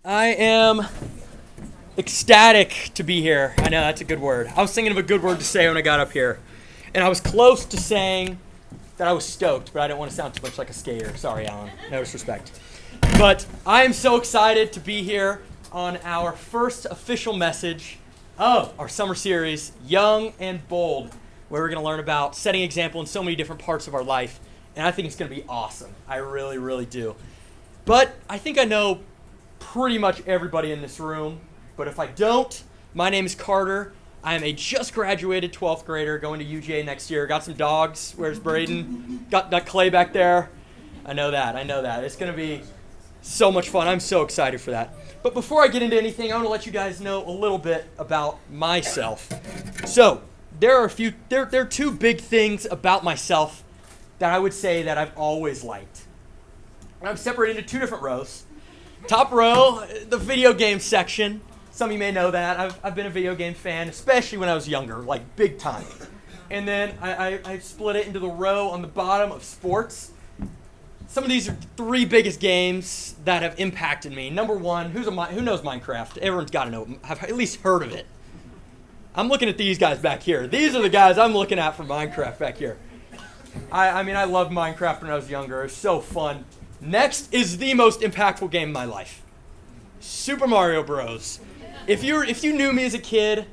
I am ecstatic to be here. I know that's a good word. I was thinking of a good word to say when I got up here. And I was close to saying that I was stoked, but I didn't want to sound too much like a skater. Sorry, Alan. No disrespect. But I am so excited to be here on our first official message of our summer series, Young and Bold, where we're going to learn about setting example in so many different parts of our life. And I think it's going to be awesome. I really, really do. But I think I know pretty much everybody in this room. But if I don't, my name is Carter. I am a just graduated 12th grader going to UGA next year. Got some dogs. Where's Braden? Got Clay back there. I know that. It's going to be so much fun. I'm so excited for that. But before I get into anything, I want to let you guys know a little bit about myself. So there are two big things about myself that I would say that I've always liked. And I'm separated into two different rows. Top row, the video game section. Some of you may know that. I've been a video game fan, especially when I was younger, like big time. And then I split it into the row on the bottom of sports. Some of these are the three biggest games that have impacted me. Number one, who knows Minecraft? Everyone's got to know, have at least heard of it. I'm looking at these guys back here. These are the guys I'm looking at for Minecraft back here. I mean, I loved Minecraft when I was younger. It was so fun. Next is the most impactful game of my life, Super Mario Bros. If you knew me as a kid,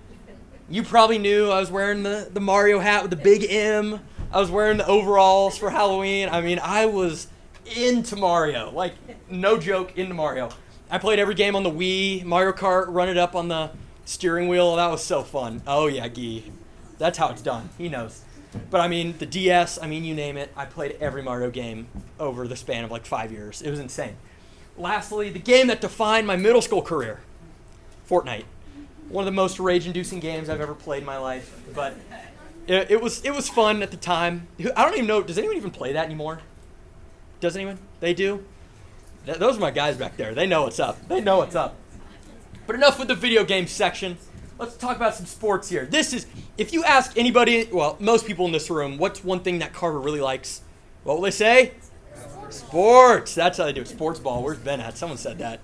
you probably knew I was wearing the Mario hat with the big M. I was wearing the overalls for Halloween. I mean, I was into Mario, like no joke, into Mario. I played every game on the Wii, Mario Kart, run it up on the steering wheel. That was so fun. Oh yeah, Guy. That's how it's done. He knows. But I mean, the DS, I mean, you name it. I played every Mario game over the span of like 5 years. It was insane. Lastly, the game that defined my middle school career, Fortnite. One of the most rage-inducing games I've ever played in my life. But it was fun at the time. I don't even know, does anyone even play that anymore? Does anyone? They do? Those are my guys back there. They know what's up. But enough with the video game section. Let's talk about some sports here. If you ask anybody, well, most people in this room, what's one thing that Carter really likes? What will they say? Sports. That's how they do it. Sports ball. Where's Ben at? Someone said that.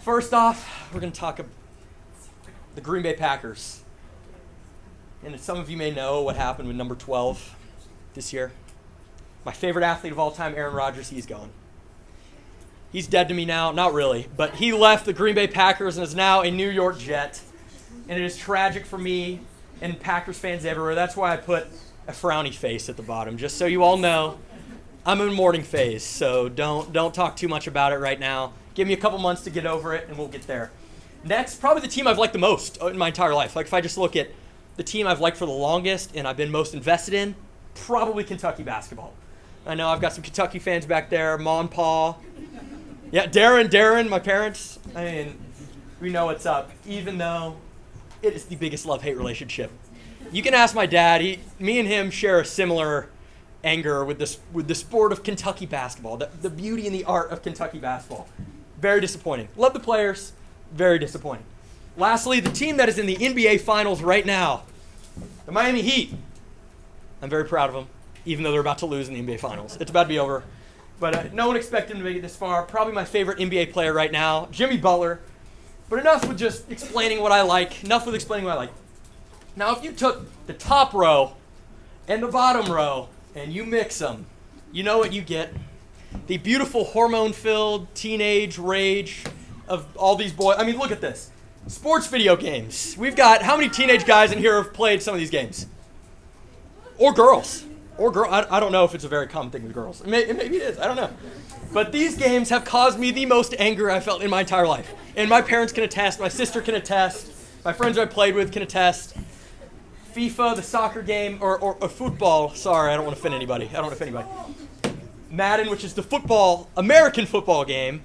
First off, we're going to talk about the Green Bay Packers. And some of you may know what happened with number 12 this year. My favorite athlete of all time, Aaron Rodgers, he's gone. He's dead to me now. Not really. But he left the Green Bay Packers and is now a New York Jet. And it is tragic for me and Packers fans everywhere. That's why I put a frowny face at the bottom, just so you all know. I'm in mourning phase, so don't talk too much about it right now. Give me a couple months to get over it, and we'll get there. Next, probably the team I've liked the most in my entire life. Like if I just look at the team I've liked for the longest and I've been most invested in, probably Kentucky basketball. I know I've got some Kentucky fans back there, Ma and Pa. Yeah, Darren, my parents. I mean, we know what's up, even though it is the biggest love-hate relationship. You can ask my dad. Me and him share a similar anger with the sport of Kentucky basketball, the beauty and the art of Kentucky basketball. Very disappointing. Love the players. Very disappointing. Lastly, the team that is in the NBA Finals right now, the Miami Heat. I'm very proud of them, even though they're about to lose in the NBA Finals. It's about to be over. But no one expected him to make it this far. Probably my favorite NBA player right now, Jimmy Butler. But enough with just explaining what I like. Now, if you took the top row and the bottom row and you mix them, you know what you get. The beautiful hormone-filled teenage rage of all these boys. I mean, look at this. Sports video games. We've got, how many teenage guys in here have played some of these games? Or girls. I don't know if it's a very common thing with girls. Maybe it is. I don't know. But these games have caused me the most anger I've felt in my entire life. And my parents can attest. My sister can attest. My friends I played with can attest. FIFA, the soccer game, or football. Sorry, I don't want to offend anybody. Madden, which is the American football game.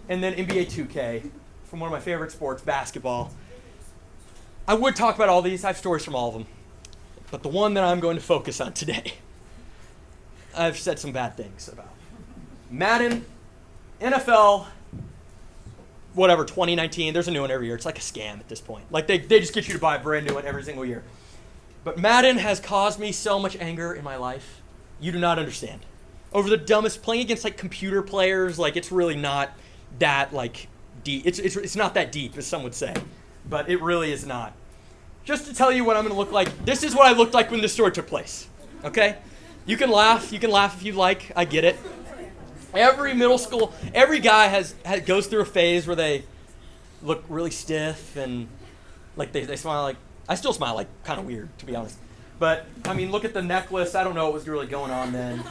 And then NBA 2K, from one of my favorite sports, basketball. I would talk about all these. I have stories from all of them. But the one that I'm going to focus on today, I've said some bad things about. Madden, NFL, whatever, 2019. There's a new one every year. It's like a scam at this point. Like they just get you to buy a brand new one every single year. But Madden has caused me so much anger in my life. You do not understand. Over the dumbest, playing against like computer players, like it's really not that like deep. It's not that deep, as some would say, but it really is not. Just to tell you what I'm going to look like, this is what I looked like when this story took place. Okay? You can laugh if you like. I get it. Every middle school, every guy goes through a phase where they look really stiff and like they smile like, I still smile like kind of weird, to be honest. But, I mean, look at the necklace. I don't know what was really going on then.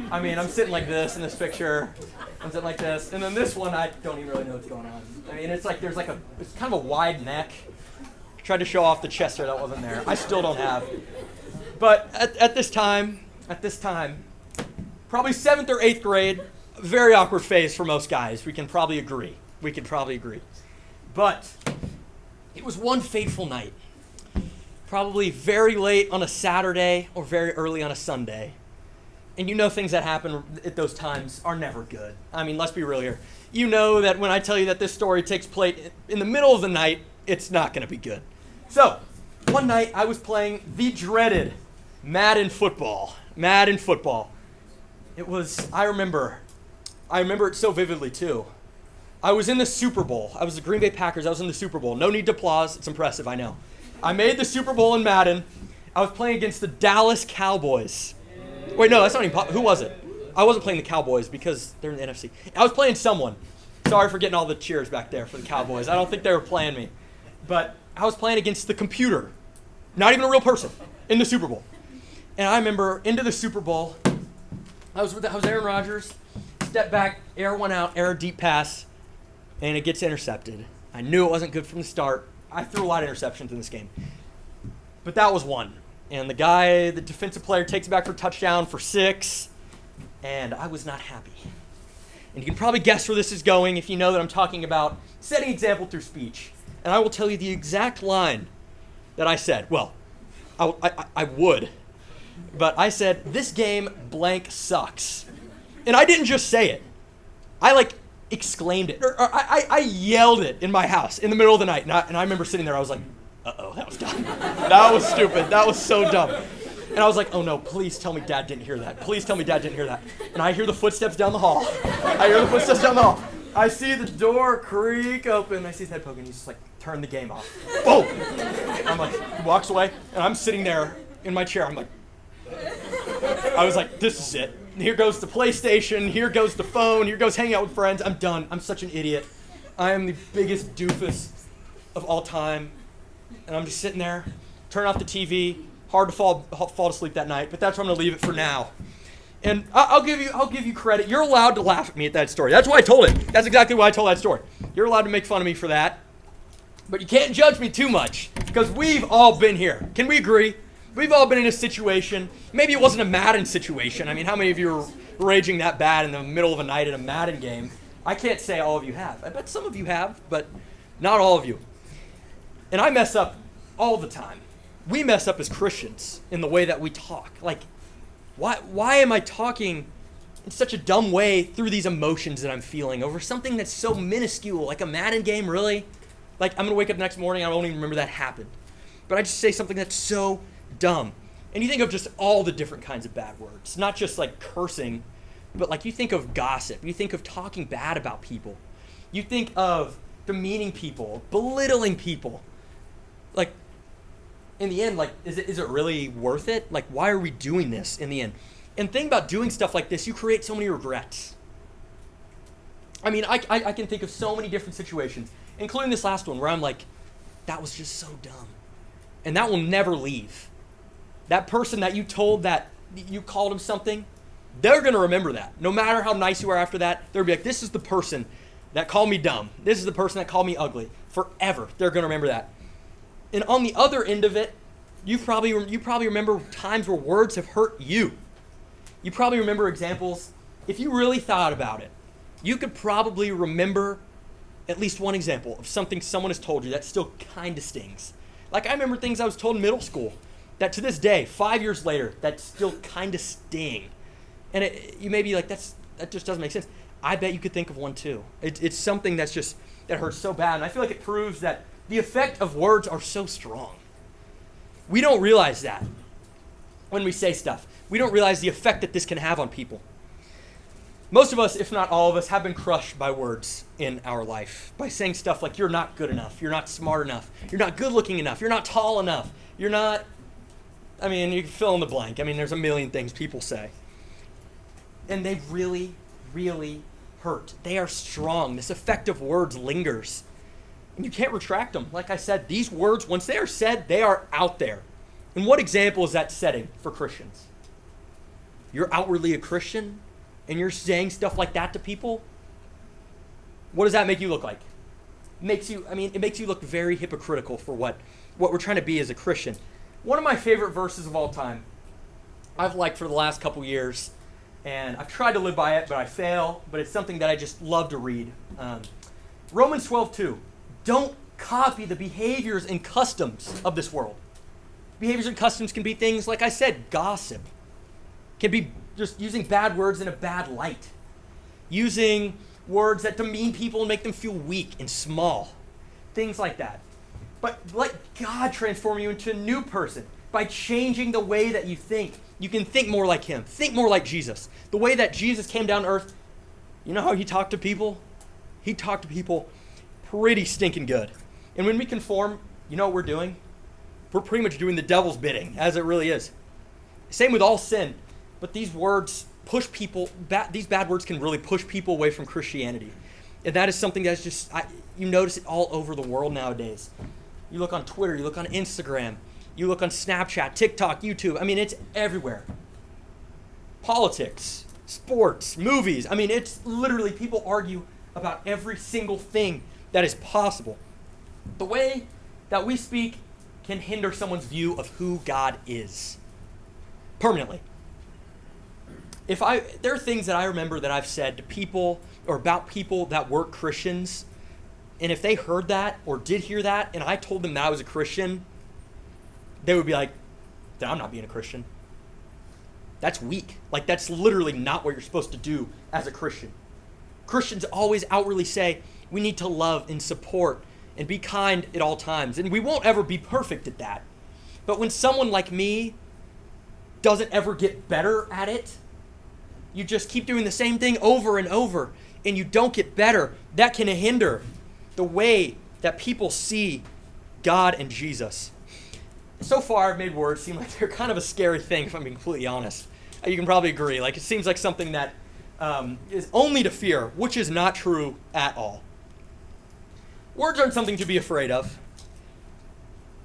I mean, I'm sitting like this in this picture. I'm sitting like this. And then this one, I don't even really know what's going on. I mean, it's like it's kind of a wide neck. I tried to show off the chest hair that wasn't there. I still don't have. But at this time, probably 7th or 8th grade, very awkward phase for most guys. We can probably agree. But it was one fateful night. Probably very late on a Saturday or very early on a Sunday. And you know things that happen at those times are never good. I mean, let's be real here. You know that when I tell you that this story takes place in the middle of the night, it's not going to be good. So, one night I was playing the dreaded Madden football. It was, I remember it so vividly too. I was in the Super Bowl. I was the Green Bay Packers. I was in the Super Bowl. No need to applause. It's impressive, I know. I made the Super Bowl in Madden. I was playing against the Dallas Cowboys. Wait, no, that's not even who was it? I wasn't playing the Cowboys because they're in the NFC. I was playing someone. Sorry for getting all the cheers back there for the Cowboys. I don't think they were playing me. But I was playing against the computer. Not even a real person in the Super Bowl. And I remember into the Super Bowl, I was Aaron Rodgers. Step back, air one out, air deep pass, and it gets intercepted. I knew it wasn't good from the start. I threw a lot of interceptions in this game. But that was one. And the defensive player, takes it back for a touchdown for 6. And I was not happy. And you can probably guess where this is going if you know that I'm talking about setting example through speech. And I will tell you the exact line that I said. Well, I would. But I said, this game blank sucks. And I didn't just say it. I exclaimed it. Or I yelled it in my house in the middle of the night. And I remember sitting there, I was like, uh-oh, that was dumb. That was stupid. That was so dumb. And I was like, oh no, please tell me Dad didn't hear that. Please tell me Dad didn't hear that. And I hear the footsteps down the hall. I see the door creak open. I see his head poking. He's just like, turn the game off. Boom! I'm like, he walks away. And I'm sitting there in my chair. I'm like, I was like, this is it. Here goes the PlayStation. Here goes the phone. Here goes hanging out with friends. I'm done. I'm such an idiot. I am the biggest doofus of all time. And I'm just sitting there, turn off the TV. Hard to fall to sleep that night, but that's where I'm going to leave it for now. And I'll give you credit. You're allowed to laugh at me at that story. That's why I told it. That's exactly why I told that story. You're allowed to make fun of me for that. But you can't judge me too much because we've all been here. Can we agree? We've all been in a situation. Maybe it wasn't a Madden situation. I mean, how many of you are raging that bad in the middle of a night in a Madden game? I can't say all of you have. I bet some of you have, but not all of you. And I mess up all the time. We mess up as Christians in the way that we talk. Like, why am I talking in such a dumb way through these emotions that I'm feeling over something that's so minuscule, like a Madden game, really? Like, I'm going to wake up next morning, I won't even remember that happened. But I just say something that's so dumb. And you think of just all the different kinds of bad words, not just like cursing, but like you think of gossip. You think of talking bad about people. You think of demeaning people, belittling people. Like, in the end, like, is it really worth it? Like, why are we doing this in the end? And the thing about doing stuff like this, you create so many regrets. I mean, I can think of so many different situations, including this last one, where I'm like, that was just so dumb. And that will never leave. That person that you told that you called him something, they're going to remember that. No matter how nice you are after that, they'll be like, this is the person that called me dumb. This is the person that called me ugly. Forever, they're going to remember that. And on the other end of it, you probably remember times where words have hurt you. You probably remember examples. If you really thought about it, you could probably remember at least one example of something someone has told you that still kind of stings. Like I remember things I was told in middle school that to this day, 5 years later, that still kind of sting. And you may be like, that just doesn't make sense. I bet you could think of one too. It's something that hurts so bad. And I feel like it proves that the effect of words are so strong. We don't realize that when we say stuff. We don't realize the effect that this can have on people. Most of us, if not all of us, have been crushed by words in our life. By saying stuff like, you're not good enough, you're not smart enough, you're not good looking enough, you're not tall enough, you're not, you can fill in the blank. There's a million things people say. And they really, really hurt. They are strong. This effect of words lingers. And you can't retract them. Like I said, these words, once they are said, they are out there. And what example is that setting for Christians? You're outwardly a Christian, and you're saying stuff like that to people? What does that make you look like? It makes you look very hypocritical for what we're trying to be as a Christian. One of my favorite verses of all time, I've liked for the last couple years, and I've tried to live by it, but I fail. But it's something that I just love to read. Romans 12:2. Don't copy the behaviors and customs of this world. Behaviors and customs can be things, like I said, gossip. Can be just using bad words in a bad light. Using words that demean people and make them feel weak and small. Things like that. But let God transform you into a new person by changing the way that you think. You can think more like him. Think more like Jesus. The way that Jesus came down to earth, you know how he talked to people? He talked to people pretty stinking good. And when we conform, you know what we're doing? We're pretty much doing the devil's bidding, as it really is. Same with all sin. But these words push people, these bad words can really push people away from Christianity. And that is something that's just, you notice it all over the world nowadays. You look on Twitter, you look on Instagram, you look on Snapchat, TikTok, YouTube. It's everywhere. Politics, sports, movies. It's literally people argue about every single thing that is possible. The way that we speak can hinder someone's view of who God is permanently. There are things that I remember that I've said to people or about people that weren't Christians, and if they heard that or did hear that and I told them that I was a Christian, they would be like, I'm not being a Christian. That's weak. That's literally not what you're supposed to do as a Christian. Christians always outwardly say we need to love and support and be kind at all times. And we won't ever be perfect at that. But when someone like me doesn't ever get better at it, you just keep doing the same thing over and over, and you don't get better, that can hinder the way that people see God and Jesus. So far, I've made words seem like they're kind of a scary thing, if I'm being completely honest. You can probably agree. It seems like something that is only to fear, which is not true at all. Words aren't something to be afraid of.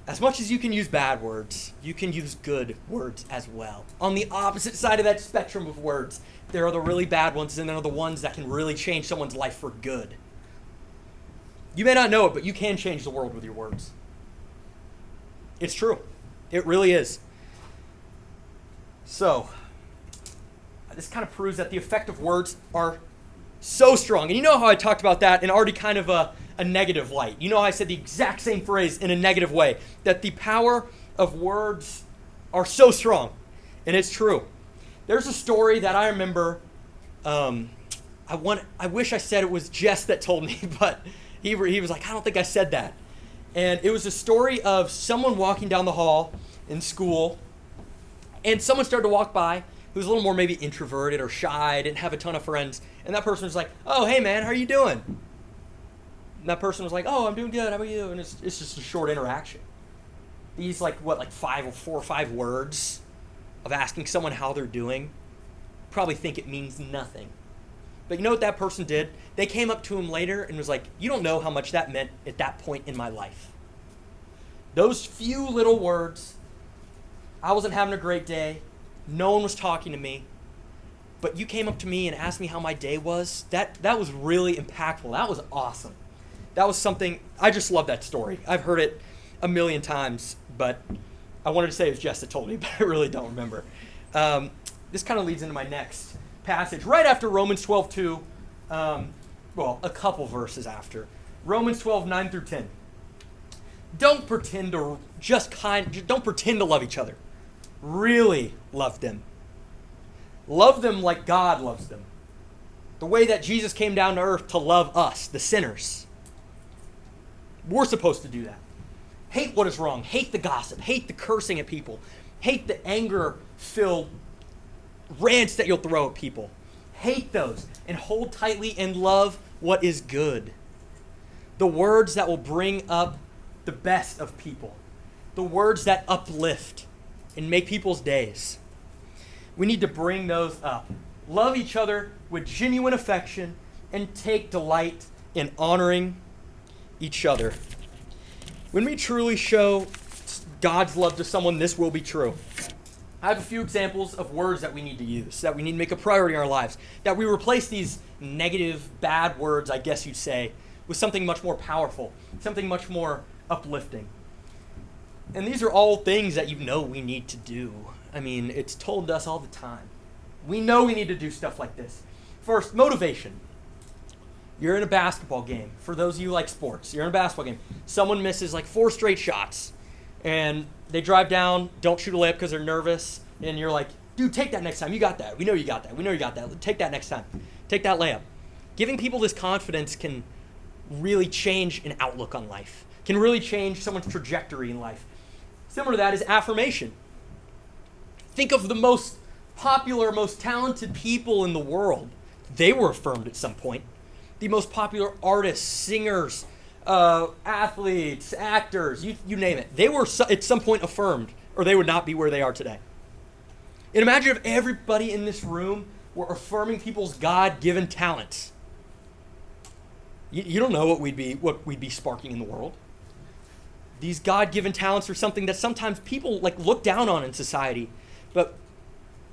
As much as you can use bad words, you can use good words as well. On the opposite side of that spectrum of words, there are the really bad ones, and there are the ones that can really change someone's life for good. You may not know it, but you can change the world with your words. It's true. It really is. So, this kind of proves that the effect of words are so strong. And you know how I talked about that in already kind of a negative light. You know how I said the exact same phrase in a negative way, that the power of words are so strong. And it's true. There's a story that I remember. I wish I said it was Jess that told me, but he was like, I don't think I said that. And it was a story of someone walking down the hall in school, and someone started to walk by who was a little more maybe introverted or shy, didn't have a ton of friends, and that person was like, oh, hey man, how are you doing? And that person was like, oh, I'm doing good, how about you? And it's just a short interaction. These 4 or 5 words of asking someone how they're doing, probably think it means nothing. But you know what that person did? They came up to him later and was like, you don't know how much that meant at that point in my life. Those few little words, I wasn't having a great day, no one was talking to me, but you came up to me and asked me how my day was. That was really impactful. That was awesome. That was something, I just love that story. I've heard it a million times, but I wanted to say it was Jess that told me, but I really don't remember. This kind of leads into my next passage, right after Romans 12:2, a couple verses after. Romans 12:9 through 10. Don't pretend to love each other. Really love them. Love them like God loves them. The way that Jesus came down to earth to love us, the sinners. We're supposed to do that. Hate what is wrong. Hate the gossip. Hate the cursing at people. Hate the anger-filled rants that you'll throw at people. hate those, and hold tightly and love what is good. The words that will bring up the best of people. The words that uplift and make people's days. We need to bring those up. Love each other with genuine affection and take delight in honoring each other. When we truly show God's love to someone, this will be true. I have a few examples of words that we need to use, that we need to make a priority in our lives, that we replace these negative, bad words, I guess you'd say, with something much more powerful, something much more uplifting. And these are all things that you know we need to do. I mean, it's told us all the time. We know we need to do stuff like this. First, motivation. You're in a basketball game. For those of you who like sports, you're in a basketball game. Someone misses like 4 straight shots, and they drive down, don't shoot a layup because they're nervous, and you're like, dude, take that next time. You got that. We know you got that. We know you got that. Take that next time. Take that layup. Giving people this confidence can really change an outlook on life, can really change someone's trajectory in life. Similar to that is affirmation. Think of the most popular, most talented people in the world. They were affirmed at some point. The most popular artists, singers, athletes, actors, you name it. They were at some point affirmed, or they would not be where they are today. And imagine if everybody in this room were affirming people's God-given talents. You don't know what we'd be sparking in the world. These God-given talents are something that sometimes people look down on in society, but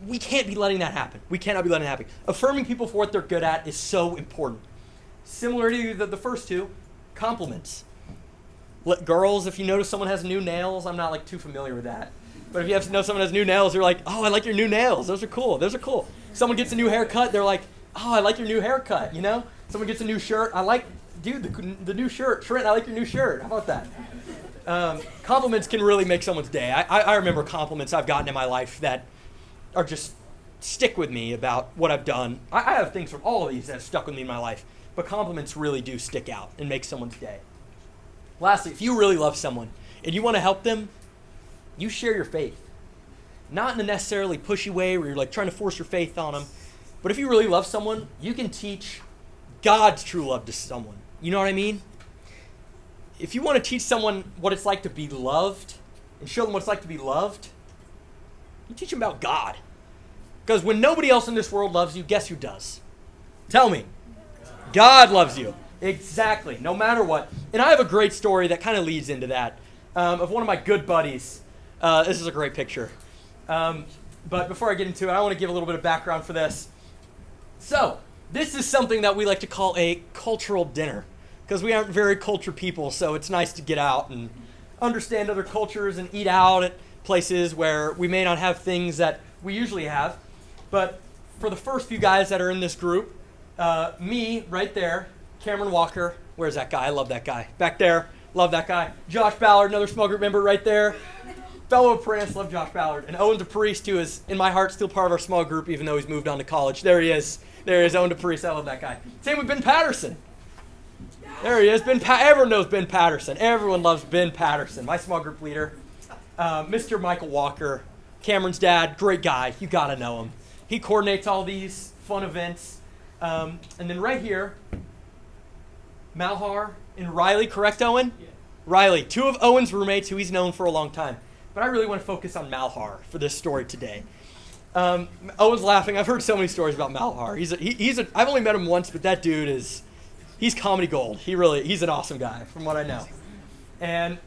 we can't be letting that happen. We cannot be letting it happen. Affirming people for what they're good at is so important. Similar to the first two, compliments. Girls, if you notice someone has new nails, I'm not too familiar with that. But if you have to know someone has new nails, you're like, oh, I like your new nails. Those are cool. Those are cool. Someone gets a new haircut, they're like, oh, I like your new haircut, you know? Someone gets a new shirt, I like, dude, the new shirt. Trent, I like your new shirt. How about that? Compliments can really make someone's day. I remember compliments I've gotten in my life that are just stick with me about what I've done. I have things from all of these that have stuck with me in my life, but compliments really do stick out and make someone's day. Lastly, if you really love someone and you want to help them, you share your faith. Not in a necessarily pushy way where you're trying to force your faith on them, but if you really love someone, you can teach God's true love to someone. You know what I mean? If you want to teach someone what it's like to be loved and show them what it's like to be loved, you teach them about God. Because when nobody else in this world loves you, guess who does? Tell me. God loves you. Exactly. No matter what. And I have a great story that kind of leads into that of one of my good buddies. This is a great picture. But before I get into it, I want to give a little bit of background for this. So, this is something that we like to call a cultural dinner. Because we aren't very cultured people, so it's nice to get out and understand other cultures and eat out at places where we may not have things that we usually have. But for the first few guys that are in this group, me right there, Cameron Walker, where's that guy? I love that guy. Back there, love that guy. Josh Ballard, another small group member right there. Fellow apprentice, love Josh Ballard. And Owen DePriest, who is, in my heart, still part of our small group, even though he's moved on to college. There he is. There he is, Owen DePriest. I love that guy. Same with Ben Patterson. There he is. Everyone knows Ben Patterson. Everyone loves Ben Patterson, my small group leader. Mr. Michael Walker, Cameron's dad, great guy. You got to know him. He coordinates all these fun events. And then right here, Malhar and Riley, correct, Owen? Yeah. Riley, two of Owen's roommates who he's known for a long time. But I really want to focus on Malhar for this story today. Owen's laughing. I've heard so many stories about Malhar. I've only met him once, but that dude he's comedy gold. He's an awesome guy from what I know. And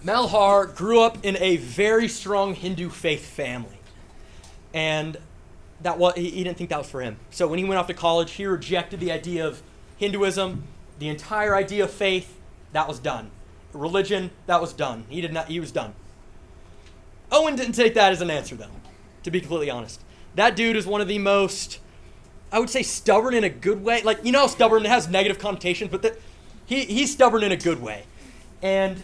Malhar grew up in a very strong Hindu faith family. And he didn't think that was for him. So when he went off to college, he rejected the idea of Hinduism, the entire idea of faith. That was done. Religion, that was done. He was done. Owen didn't take that as an answer, though, to be completely honest. That dude is one of the most, I would say, stubborn in a good way. You know how stubborn has negative connotations, but he's stubborn in a good way. And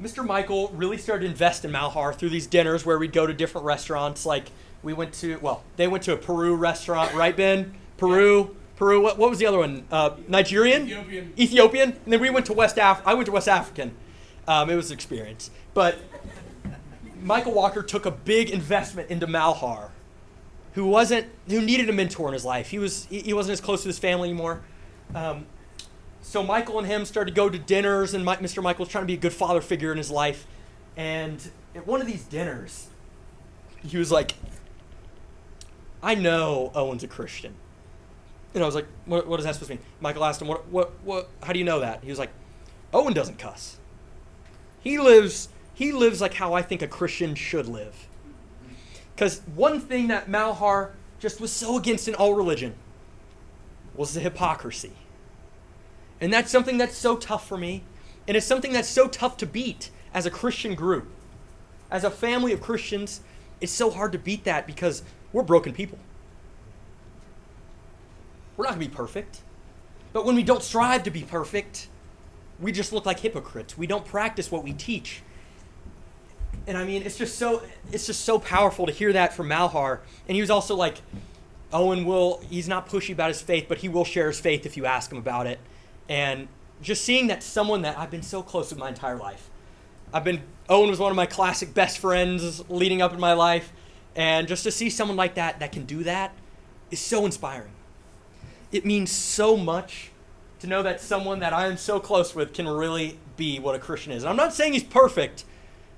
Mr. Michael really started to invest in Malhar through these dinners where we'd go to different restaurants. They went to a Peru restaurant, right, Ben? Peru. What was the other one? Nigerian? Ethiopian. And then we went to I went to West African. It was an experience. But Michael Walker took a big investment into Malhar. who needed a mentor in his life. He wasn't as close to his family anymore. So Michael and him started to go to dinners, and Mr. Michael was trying to be a good father figure in his life. And at one of these dinners, he was like, I know Owen's a Christian. And I was like, what is that supposed to mean? Michael asked him, what, how do you know that? He was like, Owen doesn't cuss. He lives like how I think a Christian should live. Because one thing that Malhar just was so against in all religion was the hypocrisy. And that's something that's so tough for me. And it's something that's so tough to beat as a Christian group. As a family of Christians, it's so hard to beat that because we're broken people. We're not going to be perfect. But when we don't strive to be perfect, we just look like hypocrites. We don't practice what we teach. And I mean, it's just so powerful to hear that from Malhar. And he was also like, he's not pushy about his faith, but he will share his faith if you ask him about it. And just seeing that someone that I've been so close with my entire life. Owen was one of my classic best friends leading up in my life. And just to see someone like that can do that is so inspiring. It means so much to know that someone that I am so close with can really be what a Christian is. And I'm not saying he's perfect,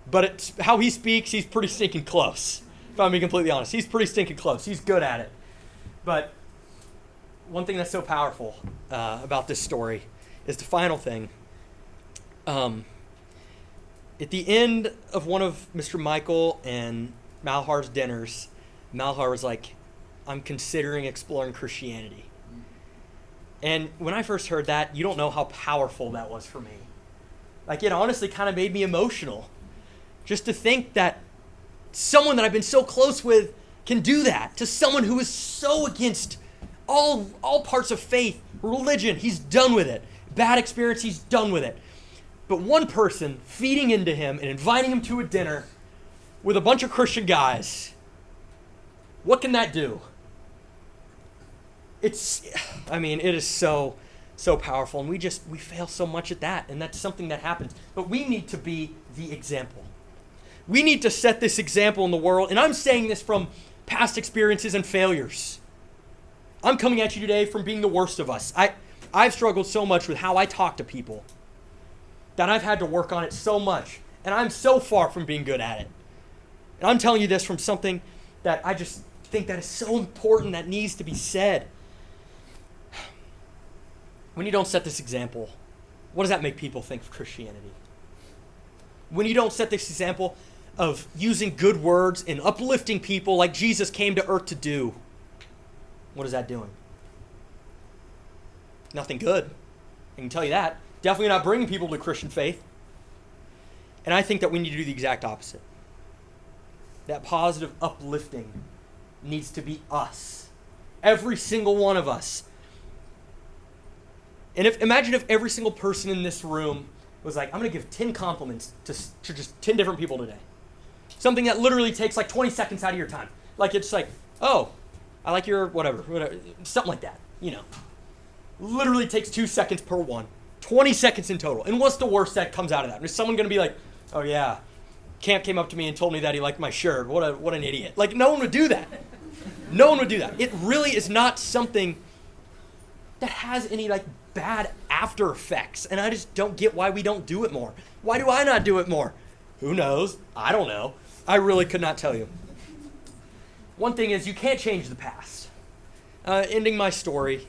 but it's how he speaks, he's pretty stinking close. If I'm being completely honest, he's pretty stinking close. He's good at it. But one thing that's so powerful about this story is the final thing. At the end of one of Mr. Michael and Malhar's dinners, Malhar was like, I'm considering exploring Christianity. And when I first heard that, you don't know how powerful that was for me. Like, it honestly kind of made me emotional. Just to think that someone that I've been so close with can do that to someone who is so against all parts of faith, religion. He's done with it. Bad experience, he's done with it. But one person feeding into him and inviting him to a dinner with a bunch of Christian guys, what can that do? It is so powerful, and we fail so much at that, and that's something that happens. But we need to be the example. We need to set this example in the world, and I'm saying this from past experiences and failures. I'm coming at you today from being the worst of us. I've struggled so much with how I talk to people that I've had to work on it so much, and I'm so far from being good at it. And I'm telling you this from something that I just think that is so important that needs to be said. When you don't set this example, what does that make people think of Christianity? When you don't set this example of using good words and uplifting people like Jesus came to earth to do, what is that doing? Nothing good. I can tell you that. Definitely not bringing people to Christian faith. And I think that we need to do the exact opposite. That positive uplifting needs to be us. Every single one of us. And imagine if every single person in this room was like, I'm going to give 10 compliments to just 10 different people today. Something that literally takes like 20 seconds out of your time. Like, it's like, oh, I like your whatever. Something like that, Literally takes 2 seconds per one. 20 seconds in total. And what's the worst that comes out of that? Is someone going to be like, oh yeah, Camp came up to me and told me that he liked my shirt. What an idiot. Like, no one would do that. No one would do that. It really is not something that has any bad after effects. And I just don't get why we don't do it more. Why do I not do it more? Who knows? I don't know. I really could not tell you. One thing is, you can't change the past. Ending my story.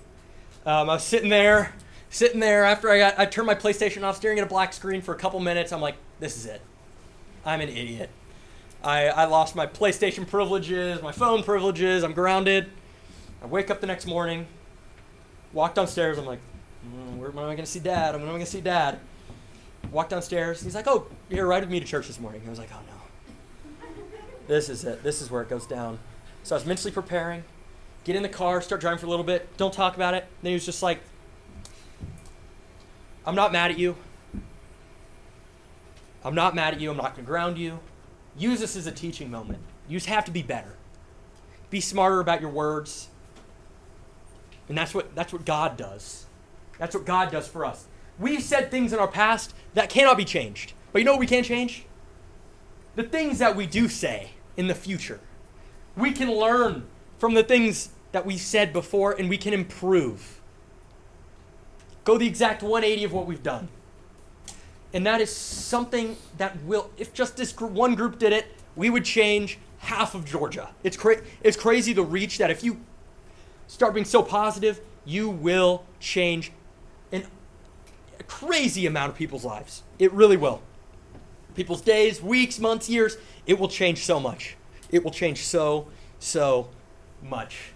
I was sitting there after I turned my PlayStation off, staring at a black screen for a couple minutes. I'm like, this is it. I'm an idiot. I lost my PlayStation privileges, my phone privileges. I'm grounded. I wake up the next morning, walk downstairs. I'm like, when am I going to see Dad? When am I going to see Dad? Walk downstairs. He's like, oh, you're right with me to church this morning. I was like, oh no. This is it. This is where it goes down. So I was mentally preparing, get in the car, start driving for a little bit, don't talk about it. Then he was just like, I'm not mad at you. I'm not mad at you. I'm not going to ground you. Use this as a teaching moment. You just have to be better. Be smarter about your words. And that's what God does. That's what God does for us. We've said things in our past that cannot be changed. But you know what we can change? The things that we do say in the future. We can learn from the things that we said before, and we can improve. Go the exact 180 of what we've done. And that is something that will, if just this one group did it, we would change half of Georgia. It's crazy the reach that if you start being so positive, you will change a crazy amount of people's lives. It really will. People's days, weeks, months, years, it will change so much. It will change so much.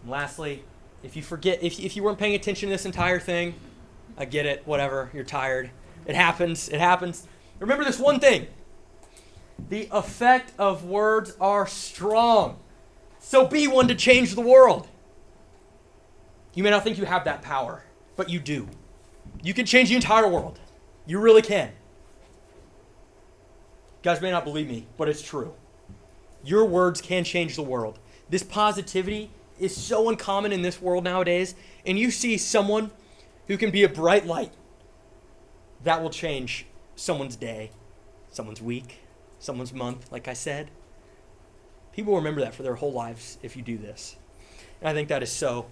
And lastly, if you weren't paying attention to this entire thing, I get it, whatever, you're tired. It happens. Remember this one thing. The effect of words are strong. So be one to change the world. You may not think you have that power, but you do. You can change the entire world. You really can. You guys may not believe me, but it's true. Your words can change the world. This positivity is so uncommon in this world nowadays, and you see someone who can be a bright light that will change someone's day, someone's week, someone's month, like I said. People will remember that for their whole lives if you do this. And I think that is so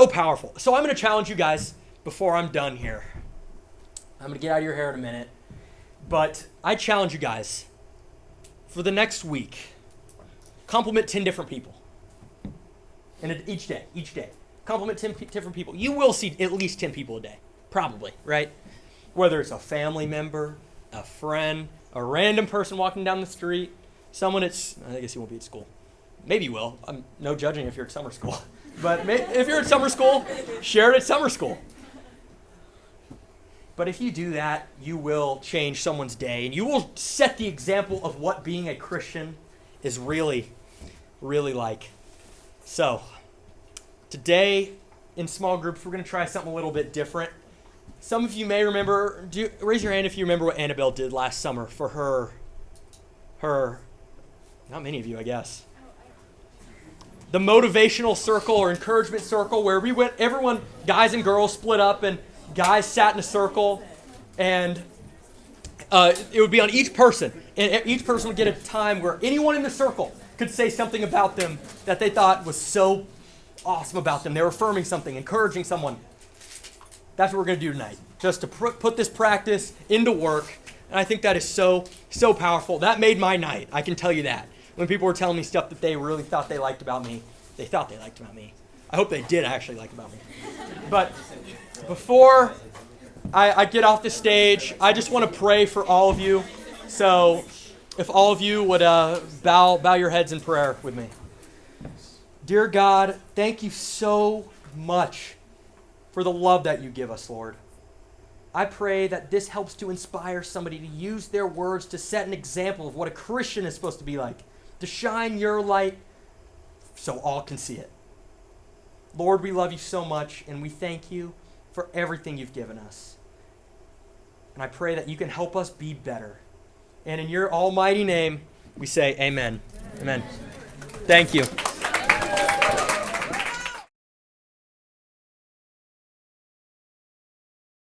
powerful. So I'm going to challenge you guys before I'm done here. I'm going to get out of your hair in a minute. But I challenge you guys for the next week, compliment 10 different people. And each day. Compliment 10 different people. You will see at least 10 people a day. Probably, right? Whether it's a family member, a friend, a random person walking down the street, someone I guess you won't be at school. Maybe you will. I'm no judging if you're at summer school. But if you're at summer school, share it at summer school. But if you do that, you will change someone's day, and you will set the example of what being a Christian is really, really like. So, today in small groups, we're going to try something a little bit different. Some of you may remember, raise your hand if you remember what Annabelle did last summer for her, not many of you, I guess. The motivational circle or encouragement circle where everyone, guys and girls split up and guys sat in a circle, and it would be on each person. And each person would get a time where anyone in the circle could say something about them that they thought was so awesome about them. They were affirming something, encouraging someone. That's what we're going to do tonight, just to put this practice into work. And I think that is so powerful. That made my night, I can tell you that. When people were telling me stuff that they really thought they liked about me, I hope they did actually like about me. But before I get off the stage, I just want to pray for all of you. So if all of you would bow your heads in prayer with me. Dear God, thank you so much for the love that you give us, Lord. I pray that this helps to inspire somebody to use their words to set an example of what a Christian is supposed to be like, to shine your light so all can see it. Lord, we love you so much, and we thank you for everything you've given us. And I pray that you can help us be better. And in your almighty name, we say amen. Amen. Thank you.